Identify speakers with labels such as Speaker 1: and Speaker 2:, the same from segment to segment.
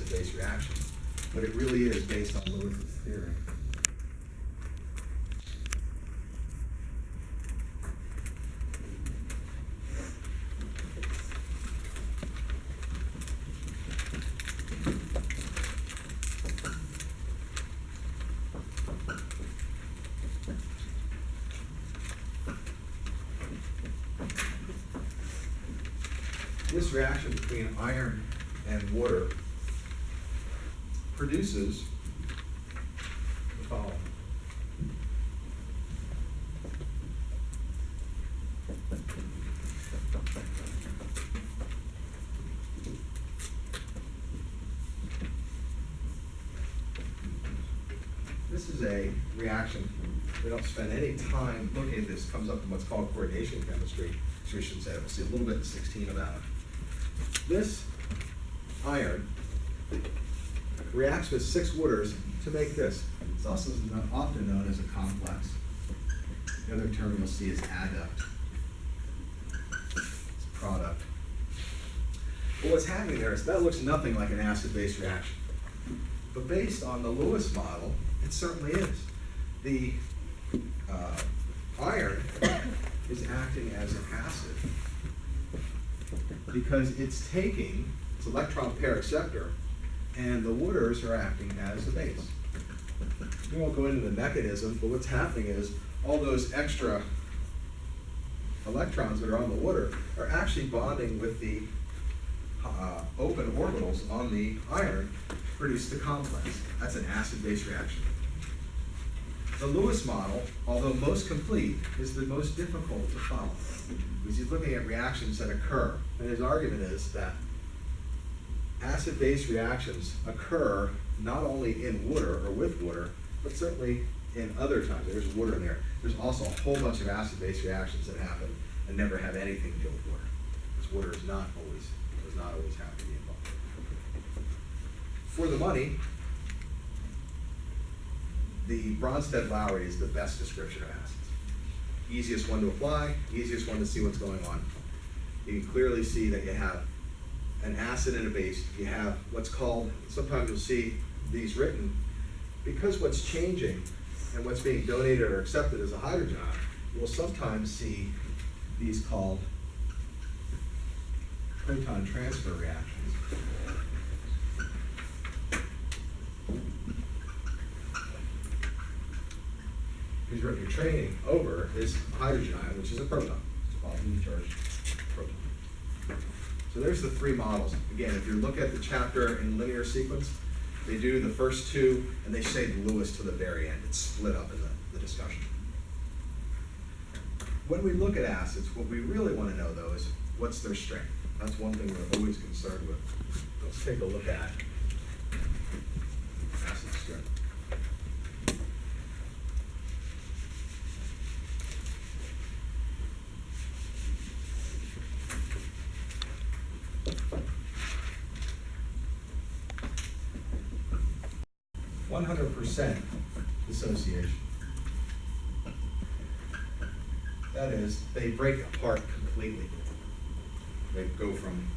Speaker 1: acid-base reaction, but it really is based on Lewis's theory. This reaction between iron and water produces the following. This is a reaction. We don't spend any time looking at this. It comes up in what's called coordination chemistry. So we should say we'll see a little bit in 16 about it. This iron reacts with 6 waters to make this. It's also often known as a complex. The other term you'll see is adduct. It's a product. But what's happening there is that looks nothing like an acid-base reaction. But based on the Lewis model, it certainly is. The iron is acting as an acid because it's taking its electron pair acceptor, and the waters are acting as the base. We won't go into the mechanism, but what's happening is all those extra electrons that are on the water are actually bonding with the open orbitals on the iron to produce the complex. That's an acid-base reaction. The Lewis model, although most complete, is the most difficult to follow because he's looking at reactions that occur. And his argument is that acid-base reactions occur not only in water or with water, but certainly in other times. There's water in there. There's also a whole bunch of acid-base reactions that happen and never have anything to do with water. Because water does not always have to be involved. For the money, the Bronsted-Lowry is the best description of acids. Easiest one to apply, easiest one to see what's going on. You can clearly see that you have an acid and a base. You have what's called, sometimes you'll see these written, because what's changing and what's being donated or accepted as a hydrogen ion, you'll sometimes see these called proton transfer reactions. Because what you're trading over is hydrogen ion, which is a proton. It's a positively charged proton. So there's the 3 models. Again, if you look at the chapter in linear sequence, they do the first 2, and they save Lewis to the very end. It's split up in the discussion. When we look at acids, what we really want to know, though, is what's their strength. That's one thing we're always concerned with. Let's take a look at acid strength. %, dissociation. That is, they break apart completely. They go from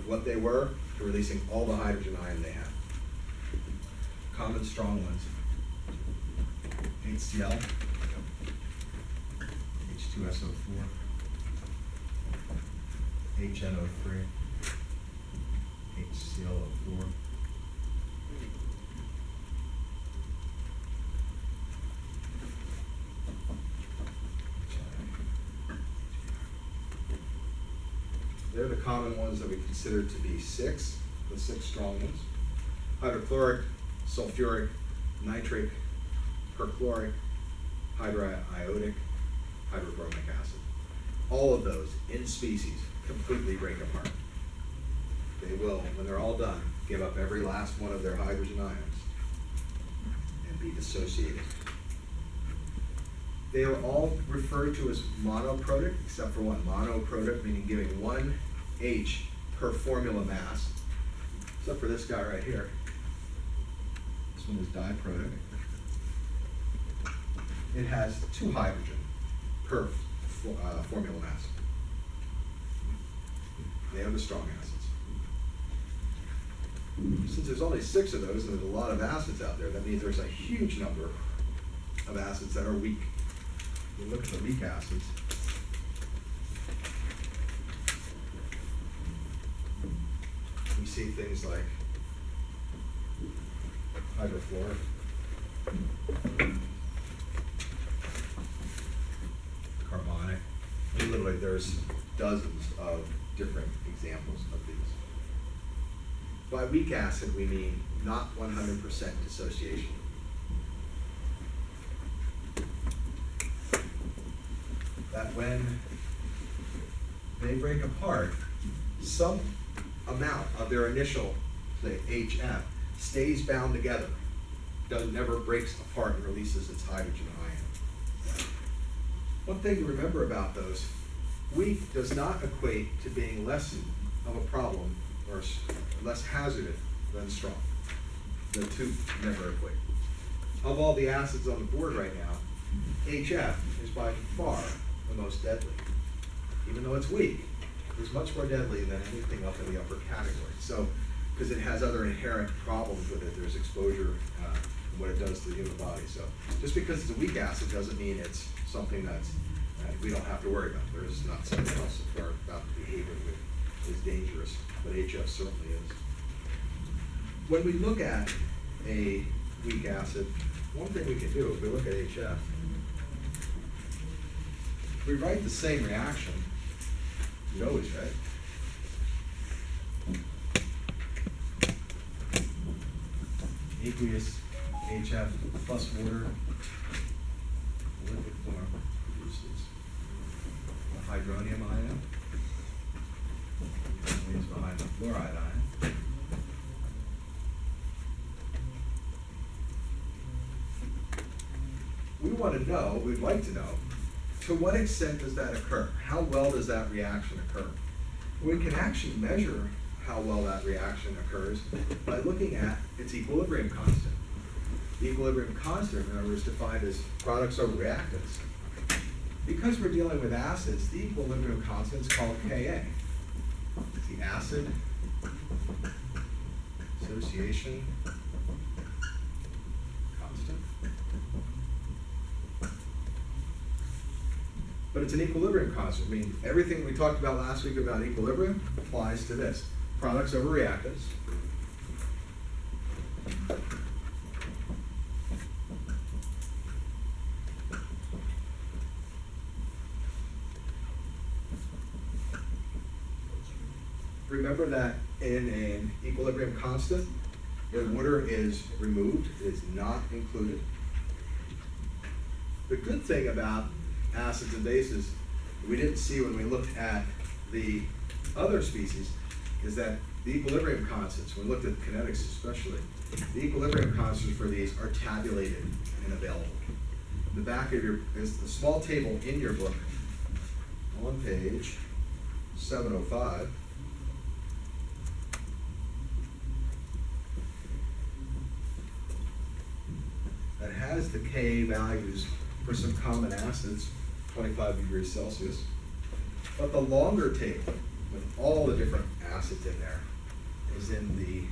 Speaker 1: what they were to releasing all the hydrogen ion they have. Common strong ones: HCl, H2SO4, HNO3, HClO4. They're the common ones that we consider to be 6, the 6 strong ones. Hydrochloric, sulfuric, nitric, perchloric, hydroiodic, hydrobromic acid. All of those in species completely break apart. They will, when they're all done, give up every last one of their hydrogen ions and be dissociated. They are all referred to as monoprotic, except for one. Monoprotic, meaning giving 1 H per formula mass, except for this guy right here. This one is diprotic. It has 2 hydrogen per formula mass. They are the strong acids. Since there's only 6 of those, and there's a lot of acids out there, that means there's a huge number of acids that are weak. You look at the weak acids. We see things like hydrofluoric, carbonic. And literally, there's dozens of different examples of these. By weak acid, we mean not 100% dissociation. That when they break apart, some amount of their initial, say, HF, stays bound together, never breaks apart and releases its hydrogen ion. One thing to remember about those, weak does not equate to being less of a problem or less hazardous than strong. The two never equate. Of all the acids on the board right now, HF is by far the most deadly. Even though it's weak, it's much more deadly than anything up in the upper category. So, because it has other inherent problems with it, there's exposure and what it does to the human body. So, just because it's a weak acid doesn't mean it's something that's we don't have to worry about. There's not something else about the behavior that is dangerous, but HF certainly is. When we look at a weak acid, one thing we can do if we look at HF, we write the same reaction. We always write. Aqueous HF plus water, liquid form produces a hydronium ion, leaves behind the fluoride ion. We want to know, we'd like to know, to what extent does that occur? How well does that reaction occur? We can actually measure how well that reaction occurs by looking at its equilibrium constant. The equilibrium constant, remember, is defined as products over reactants. Because we're dealing with acids, the equilibrium constant is called Ka. It's the acid association constant. But it's an equilibrium constant. I mean, everything we talked about last week about equilibrium applies to this. Products over reactants. Remember that in an equilibrium constant, where water is removed, it is not included. The good thing about acids and bases we didn't see when we looked at the other species is that the equilibrium constants, when we looked at kinetics especially, the equilibrium constants for these are tabulated and available. In the back of is the small table in your book on page 705. That has the Ka values for some common acids, 25 degrees Celsius. But the longer table, with all the different acids in there, is in the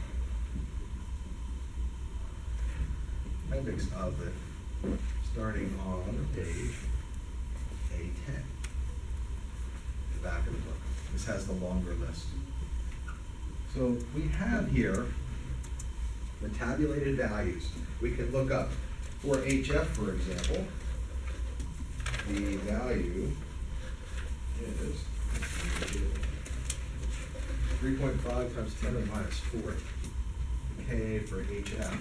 Speaker 1: appendix of it, starting on page A10, the back of the book. This has the longer list. So we have here the tabulated values. We can look up for HF, for example. The value is 3.5 times 10 to the minus 4. The Ka for HF.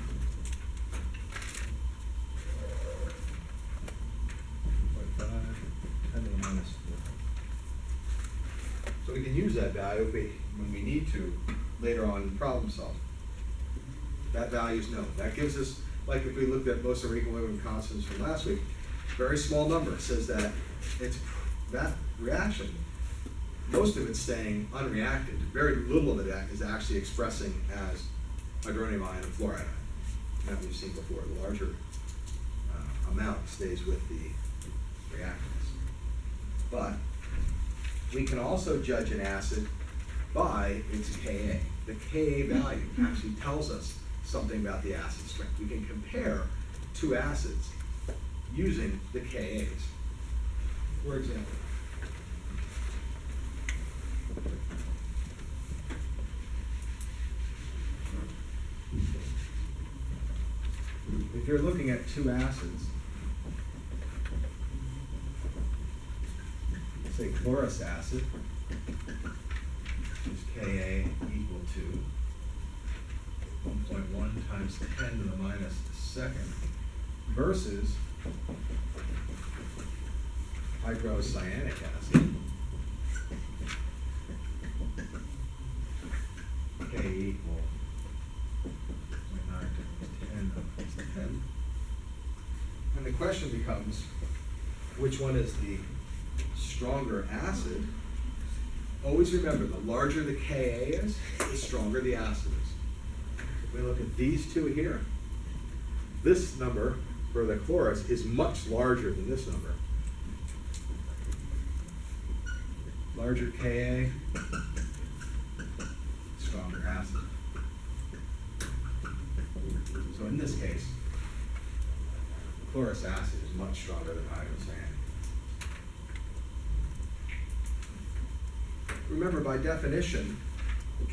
Speaker 1: 3.5, 10 to the minus 4. So we can use that value when we need to later on in problem solving. That value is known. That gives us, like if we looked at most of our equilibrium constants from last week, very small number. It says that it's that reaction, most of it's staying unreacted. Very little of it is actually expressing as hydronium ion and fluoride ion. That we've seen before. The larger amount stays with the reactants. But we can also judge an acid by its Ka. the Ka value actually tells us something about the acid strength. We can compare two acids using the Kas. For example, if you're looking at two acids, say chlorous acid, which is Ka equal to 1.1 times 10 to the minus second, versus hydrocyanic acid, K equal 0.9 times 10 to the minus 10. And the question becomes, which one is the stronger acid? Always remember, the larger the Ka is, the stronger the acid is. If we look at these two here, this number for the chlorous is much larger than this number. Larger Ka, stronger acid. So in this case, chlorous acid is much stronger than hydrocyanic. Remember, by definition,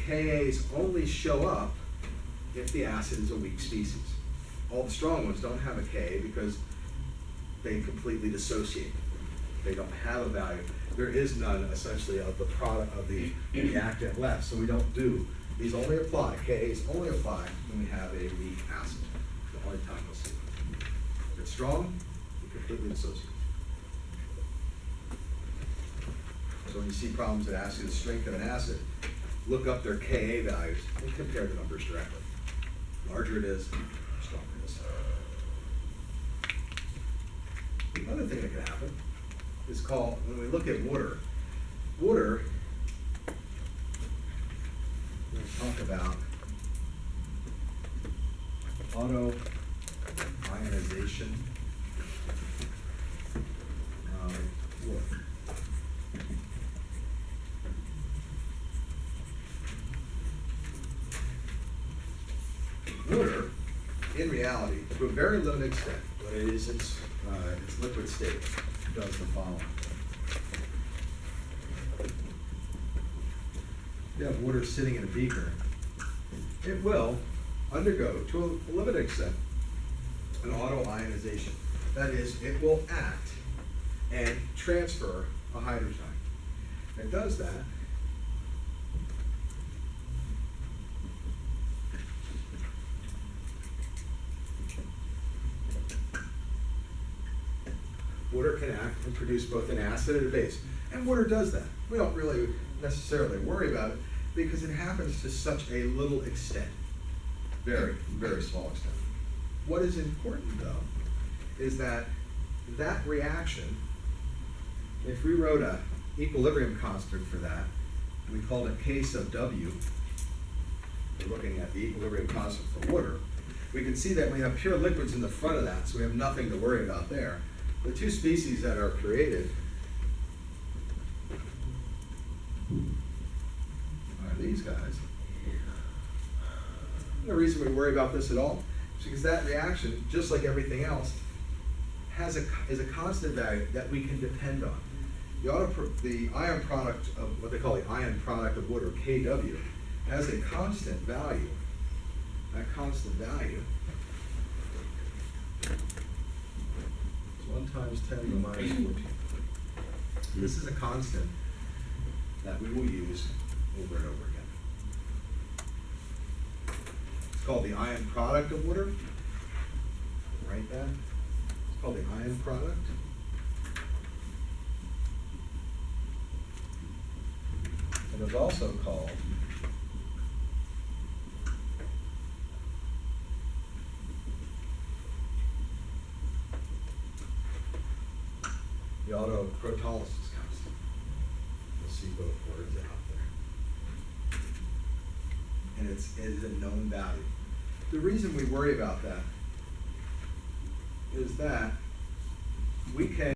Speaker 1: Kas only show up if the acid is a weak species. All the strong ones don't have a Ka because they completely dissociate. They don't have a value. There is none, essentially, of the product of the reactant left, so we don't do. These only apply, Kas only apply when we have a weak acid. The only time we'll see it. If it's strong, we completely dissociate. So when you see problems that ask you the strength of an acid, look up their Ka values and compare the numbers directly. The larger it is, the stronger it is. Another thing that can happen is called, when we look at water, we'll talk about auto-ionization of water. Water, in reality, to a very limited extent, when it is its liquid state, does the following. You have water sitting in a beaker. It will undergo, to a limited extent, an auto-ionization. That is, it will act and transfer a hydrogen. It does that water can act and produce both an acid and a base. And water does that. We don't really necessarily worry about it because it happens to such a little extent. Very, very small extent. What is important, though, is that that reaction, if we wrote an equilibrium constant for that, and we called it K sub W, we're looking at the equilibrium constant for water, we can see that we have pure liquids in the front of that, so we have nothing to worry about there. The two species that are created are these guys. The reason we worry about this at all is because that reaction, just like everything else, is a constant value that we can depend on. The ion product of what they call the ion product of water, Kw, has a constant value. That constant value is 1 times 10 to the minus 14. This is a constant that we will use over and over again. It's called the ion product of water. Write that. It's called the ion product. And it's also called the autoprotolysis constant. You'll see both words out there. And it is a known value. The reason we worry about that is that we can